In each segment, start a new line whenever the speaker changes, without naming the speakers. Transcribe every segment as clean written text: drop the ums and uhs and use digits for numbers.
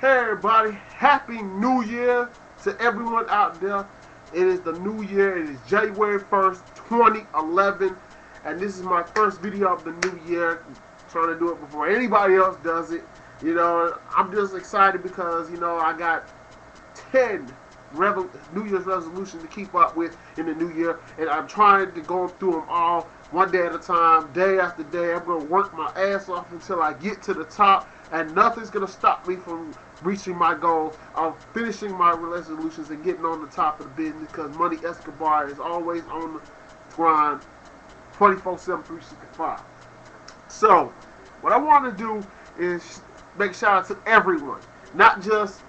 Hey everybody, Happy New Year to everyone out there. It is the new year. It is January 1st, 2011. And this is my first video of the new year. I'm trying to do it before anybody else does it. I'm just excited because, I got 10 New Year's resolutions to keep up with in the new year. And I'm trying to go through them all one day at a time, day after day. I'm going to work my ass off until I get to the top. And nothing's going to stop me from reaching my goal of finishing my resolutions and getting on the top of the business, because Money Escobar is always on the grind 24/7, 365. So, what I want to do is make a shout out to everyone, not just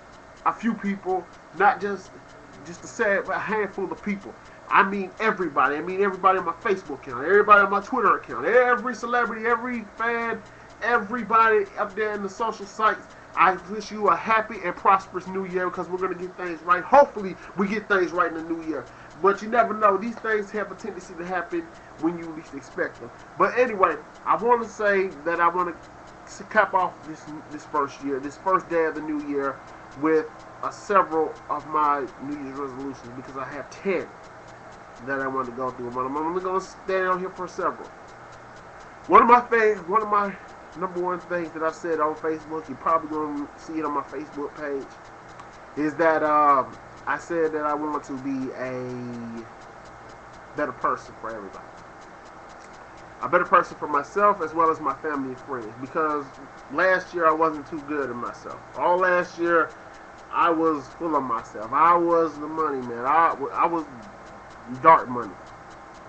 a few people, not just a handful of people. I mean everybody. I mean everybody on my Facebook account, everybody on my Twitter account, every celebrity, every fan, everybody up there in the social sites. I wish you a happy and prosperous new year, because we're going to get things right. Hopefully, we get things right in the new year. But you never know. These things have a tendency to happen when you least expect them. But anyway, I want to say that I want to cap off this first year, this first day of the new year, with several of my New Year's resolutions, because I have 10 that I want to go through. But I'm only going to stay on here for several. One of my number one things that I've said on Facebook, you're probably going to see it on my Facebook page, is that I said that I want to be a better person for everybody. A better person for myself as well as my family and friends, because last year I wasn't too good at myself. All last year I was full of myself. I was the money man. I was dark money,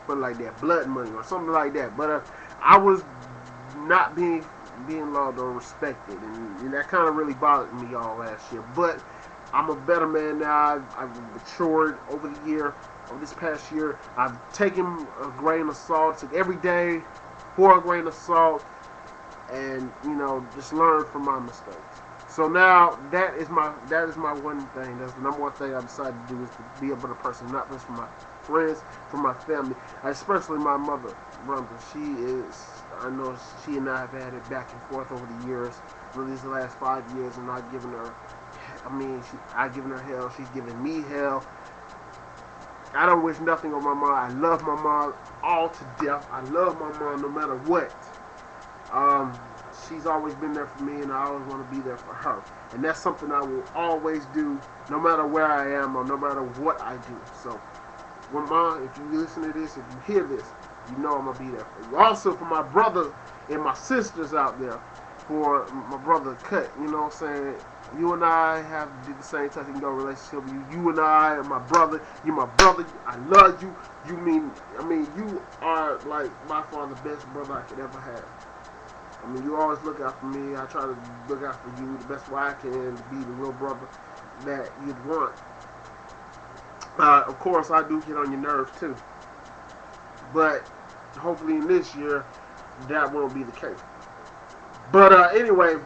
put it like that, blood money or something like that. But I was not being loved or respected, and that kind of really bothered me all last year. But I'm a better man now. I've matured over the year, over this past year. I've taken a grain of salt, took every day for a grain of salt, and just learn from my mistakes. So now that is my one thing. That's the number one thing I decided to do, is to be a better person, not just for my friends, for my family, especially my mother, Brenda. I know she and I have had it back and forth over the years, really these last 5 years, and I've given her, I've given her hell, she's given me hell. I don't wish nothing on my mom. I love my mom all to death. I love my mom no matter what. She's always been there for me, and I always want to be there for her. And that's something I will always do, no matter where I am or no matter what I do. So, Mom, if you listen to this, if you hear this, I'm going to be there for you. Also, for my brother and my sisters out there, for my brother Cut, you know what I'm saying? You and I have the same touch and go relationship. You and I are my brother. You're my brother. I love you. You are like by far the best brother I could ever have. You always look out for me. I try to look out for you the best way I can, to be the real brother that you'd want. Of course, I do get on your nerves too. But hopefully in this year, that won't be the case. But anyway,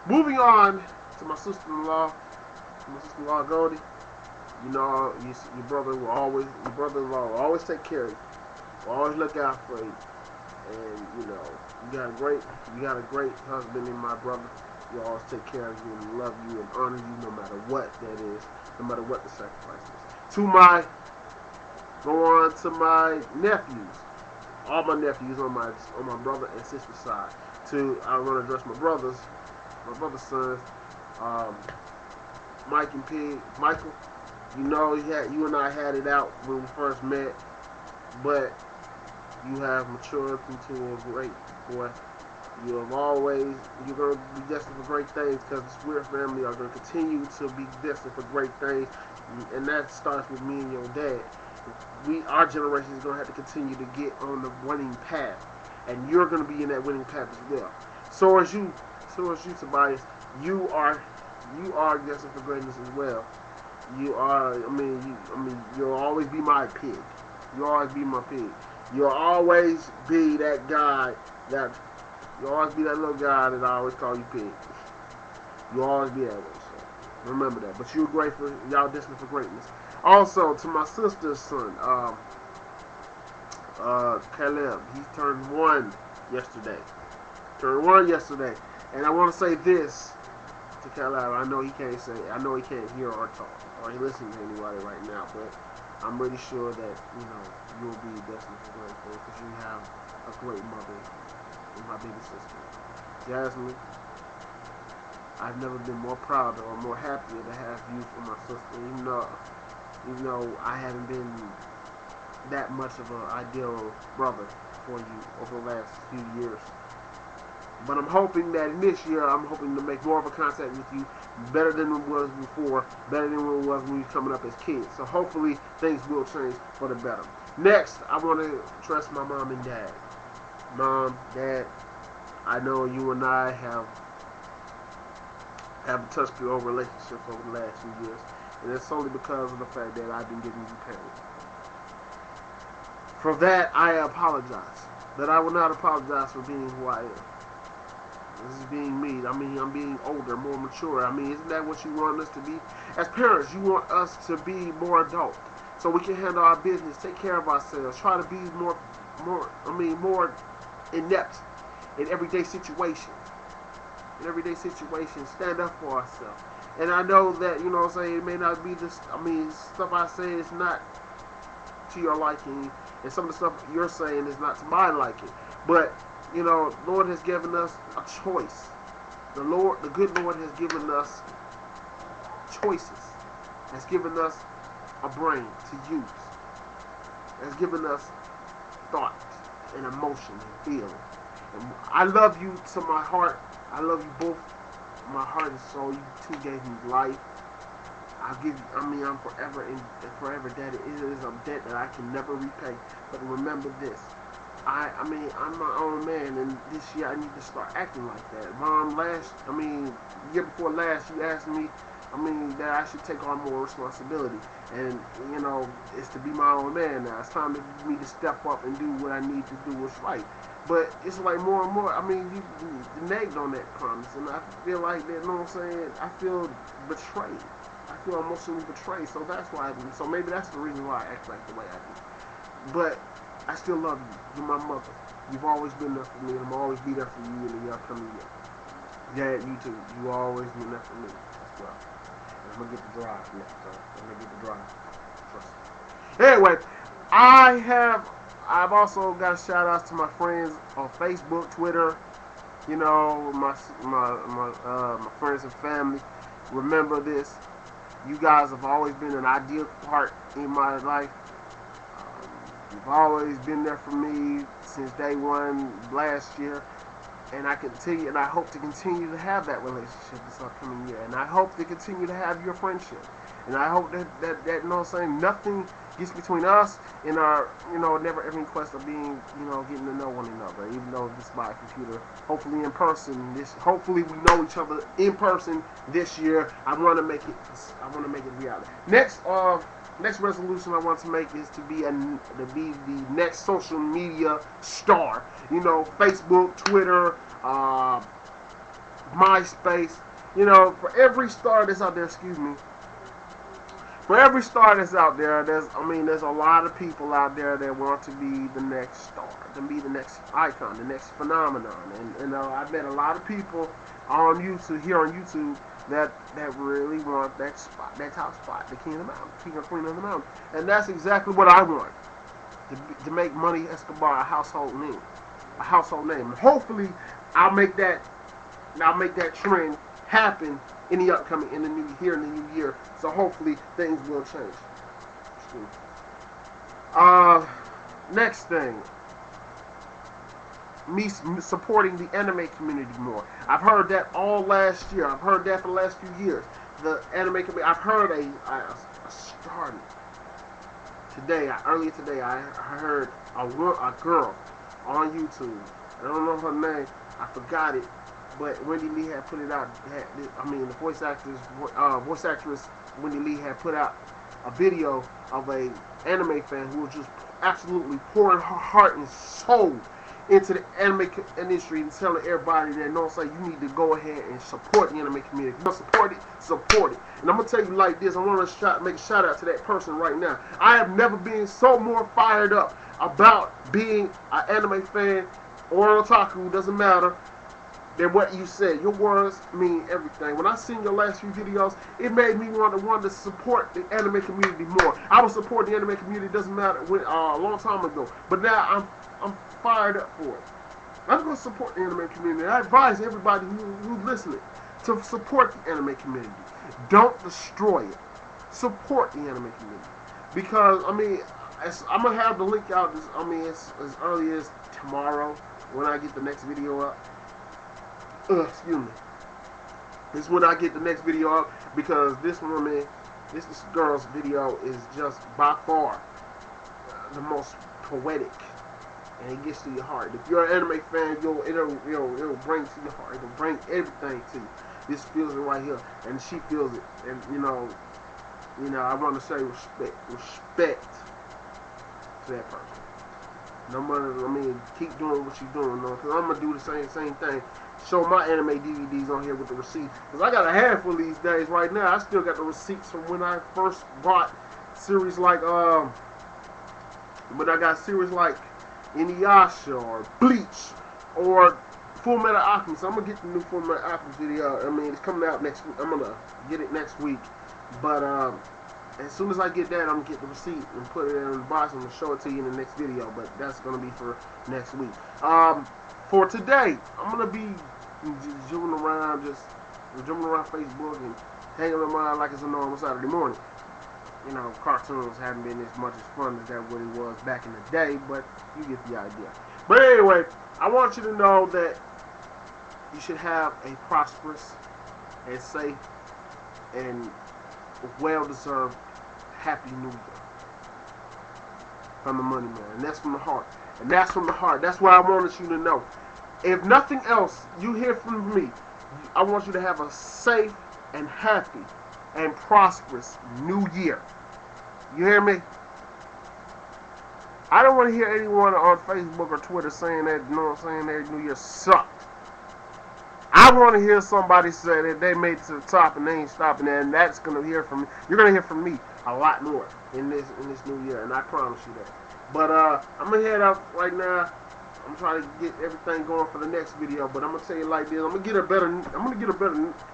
moving on to my sister-in-law, Goldie. Your brother-in-law will always take care of you. Will always look out for you. And you got a great husband in my brother. He'll always take care of you and love you and honor you, no matter what that is, no matter what the sacrifice is. Go on to my nephews, all my nephews on my brother and sister side. I want to address my brother's sons, Mike and Pig. Michael, you and I had it out when we first met, but you have matured into a great boy. You're going to be destined for great things, because the Swear family are going to continue to be destined for great things, and that starts with me and your dad. Our generation is going to have to continue to get on the winning path, and you're going to be in that winning path as well. So as you, Tobias, you are destined for greatness as well. You'll always be my pig. You'll always be my pig. You'll always be that guy you'll always be that little guy that I always call you pig. You'll always be that way, so remember that. But you're grateful, y'all destined for greatness. Also, to my sister's son, Caleb, he turned 1 yesterday. And I want to say this, to Carolina. I know he can't say, I know he can't hear or talk or he listen to anybody right now, but I'm really sure that, you know, you'll be destined for great things because you have a great mother and my baby sister. Jasmine, I've never been more prouder or more happier to have you for my sister, even though I haven't been that much of an ideal brother for you over the last few years. But I'm hoping that in this year, I'm hoping to make more of a contact with you, better than it was before, better than it was when we were coming up as kids. So hopefully things will change for the better. Next, I want to trust my mom and dad. Mom, Dad, I know you and I have a touch-to-over relationship over the last few years, and it's solely because of the fact that I've been giving you pain. For that, I apologize. But I will not apologize for being who I am. This is being me. I mean, I'm being older, more mature. I mean, isn't that what you want us to be? As parents, you want us to be more adult, so we can handle our business, take care of ourselves, try to be more inept in everyday situations. In everyday situations, stand up for ourselves. And I know that, you know what I'm saying, it may not be this, I mean, stuff I say is not to your liking, and some of the stuff you're saying is not to my liking. But, you know, Lord has given us a choice. The good Lord has given us choices. Has given us a brain to use. Has given us thought and emotion and feeling. And I love you to my heart. I love you both. My heart and soul. You two gave me life. I'll give you, I mean, I'm forever and forever debt. It is a debt that I can never repay. But remember this. I mean, I'm my own man, and this year I need to start acting like that. Mom, year before last, you asked me, that I should take on more responsibility. And, you know, it's to be my own man now. It's time for me to step up and do what I need to do what's right. But it's like more and more, you nagged on that promise, and I feel like that, you know what I'm saying? I feel betrayed. I feel emotionally betrayed, so that's why I do. So maybe that's the reason why I act like the way I do. But I still love you. You're my mother. You've always been there for me, and I'm always be there for you in the upcoming year. Dad, you too. You always been there for me as well. And I'm gonna get the drive next time. I'm gonna get the drive. Trust me. Anyway, I've also got shout outs to my friends on Facebook, Twitter, you know, my friends and family. Remember this. You guys have always been an ideal part in my life. You've always been there for me since day one last year, and I hope to continue to have that relationship this upcoming year, and I hope to continue to have your friendship, and I hope that you know what I'm saying, nothing gets between us in our, you know, never-ending quest of being, you know, getting to know one another, even though this by computer, hopefully in person, hopefully we know each other in person this year. I want to make it reality. Next resolution I want to make is to be the next social media star. You know, Facebook, Twitter, MySpace. You know, for every star that's out there, for every star that's out there, there's a lot of people out there that want to be the next star, to be the next icon, the next phenomenon. And I've met a lot of people on YouTube that really want that spot, that top spot, the king of the mountain, king or queen of the mountain. And that's exactly what I want, to make Money Escobar a household name. And hopefully I'll make that trend happen in the new year. So hopefully things will change. Next thing, me supporting the anime community more. I've heard that all last year. I've heard that for the last few years. The anime community. I've heard I started today. Earlier today, I heard a girl on YouTube. I don't know her name. I forgot it. But Wendy Lee had put it out. The voice actress Wendy Lee had put out a video of a anime fan who was just absolutely pouring her heart and soul into the anime industry and telling everybody that, you need to go ahead and support the anime community. If you don't support it. And I'm going to tell you like this. I want to make a shout out to that person right now. I have never been so more fired up about being an anime fan or an otaku, doesn't matter, than what you said. Your words mean everything. When I seen your last few videos, it made me want to support the anime community more. I was supporting the anime community, doesn't matter when, a long time ago, but now I'm fired up for it. I'm going to support the anime community. I advise everybody who's listening to support the anime community. Don't destroy it. Support the anime community. Because, I mean, I'm going to have the link out, as early as tomorrow when I get the next video up. Excuse me. This is when I get the next video up, because this girl's video is just by far the most poetic. And it gets to your heart. If you're an anime fan, it'll bring to your heart. It'll bring everything to you. This feels it right here, and she feels it. And you know, I want to say respect to that person. No matter, keep doing what you're doing, because I'm gonna do the same thing. Show my anime DVDs on here with the receipt, because I got a handful of these days right now. I still got the receipts from when I first bought series like when I got series like Inuyasha or Bleach or Full Metal Alchemist. I'm gonna get the new Full Metal Alchemist video. It's coming out next week. I'm gonna get it next week. But as soon as I get that, I'm gonna get the receipt and put it in the box. I'm gonna show it to you in the next video. But that's gonna be for next week. For today, I'm gonna be jumping around Facebook and hanging around like it's a normal Saturday morning. Cartoons haven't been as much as fun as that what it was back in the day, but you get the idea. But anyway, I want you to know that you should have a prosperous and safe and well-deserved Happy New Year from the Money Man. And that's from the heart. And that's from the heart. That's what I wanted you to know. If nothing else, you hear from me, I want you to have a safe and happy and prosperous New Year. You hear me? I don't want to hear anyone on Facebook or Twitter saying that, their New Year sucked. I want to hear somebody say that they made it to the top and they ain't stopping there, and that's going to hear from me. You're going to hear from me a lot more in this New Year, and I promise you that. But I'm going to head out right now. I'm trying to get everything going for the next video, but I'm gonna tell you like this: I'm gonna get a better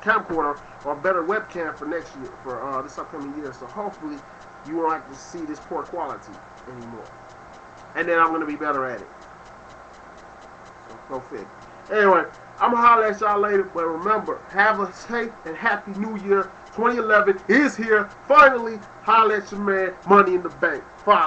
camcorder or a better webcam for next year, for this upcoming year. So hopefully you won't have to see this poor quality anymore, and then I'm gonna be better at it. So go figure. Anyway, I'm gonna holler at y'all later, but remember, have a safe and happy New Year. 2011 is here. Finally, holler at your man, Money in the Bank. Follow.